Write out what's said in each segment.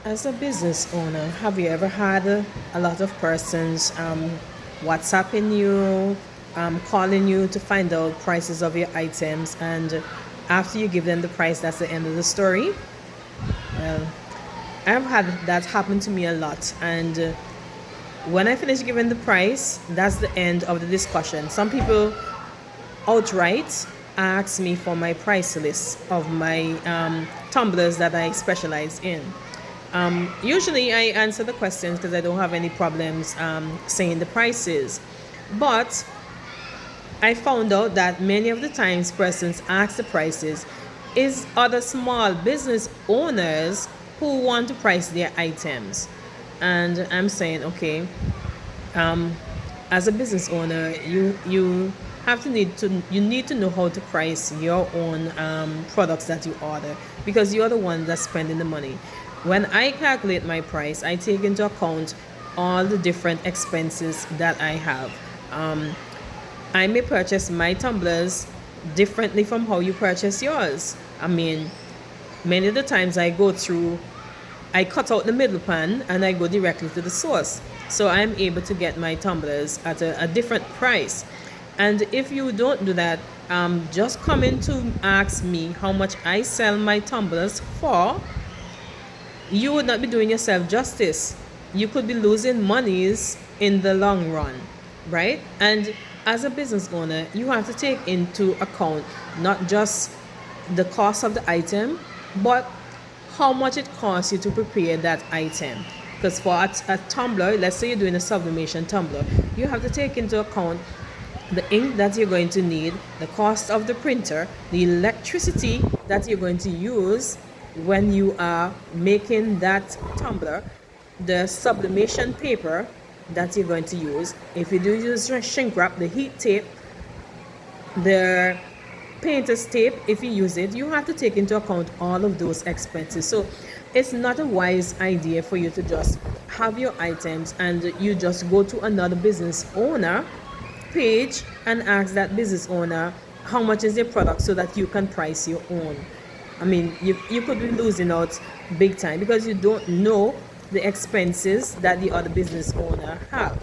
As a business owner, have you ever had a lot of persons WhatsApping you, calling you to find out prices of your items, and after you give them the price, that's the end of the story? Well, I've had that happen to me a lot, and when I finish giving the price, that's the end of the discussion. Some people outright ask me for my price list of my tumblers that I specialize in. Usually I answer the questions because I don't have any problems saying the prices. But I found out that many of the times persons ask the prices is other small business owners who want to price their items. And I'm saying, okay, as a business owner, you have to need to know how to price your own products that you order, because you're the one that's spending the money. When I calculate my price, I take into account all the different expenses that I have. I may purchase my tumblers differently from how you purchase yours. I mean, many of the times I cut out the middle pan and I go directly to the source. So I'm able to get my tumblers at a different price. And if you don't do that, just come in to ask me how much I sell my tumblers for, you would not be doing yourself justice. You could be losing monies in the long run, right? And as a business owner, you have to take into account not just the cost of the item, but how much it costs you to prepare that item. Because for a tumbler, let's say you're doing a sublimation tumbler, you have to take into account the ink that you're going to need, the cost of the printer, the electricity that you're going to use when you are making that tumbler, the sublimation paper that you're going to use. If you do use shrink wrap, the heat tape, the painter's tape, if you use it, you have to take into account all of those expenses. So it's not a wise idea for you to just have your items and you just go to another business owner page and ask that business owner how much is their product so that you can price your own. I mean, you could be losing out big time because you don't know the expenses that the other business owner have,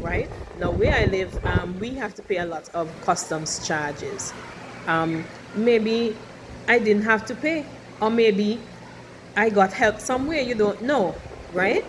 right? Now, where I live, we have to pay a lot of customs charges. Maybe I didn't have to pay, or maybe I got help somewhere, you don't know, right?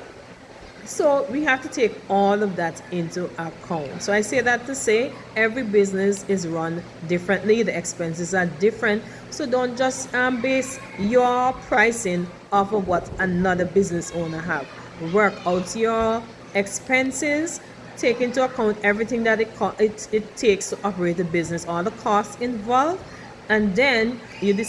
So we have to take all of that into account. So I say that to say every business is run differently, the expenses are different. So don't just base your pricing off of what another business owner have. Work out your expenses, take into account everything that it takes to operate a business, all the costs involved, and then you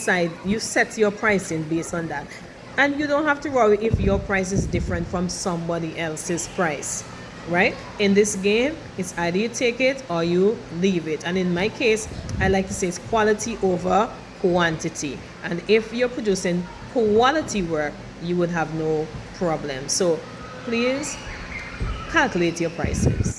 set your pricing based on that. And you don't have to worry if your price is different from somebody else's price, right? In this game, it's either you take it or you leave it. And in my case, I like to say it's quality over quantity. And if you're producing quality work, you would have no problem. So please calculate your prices.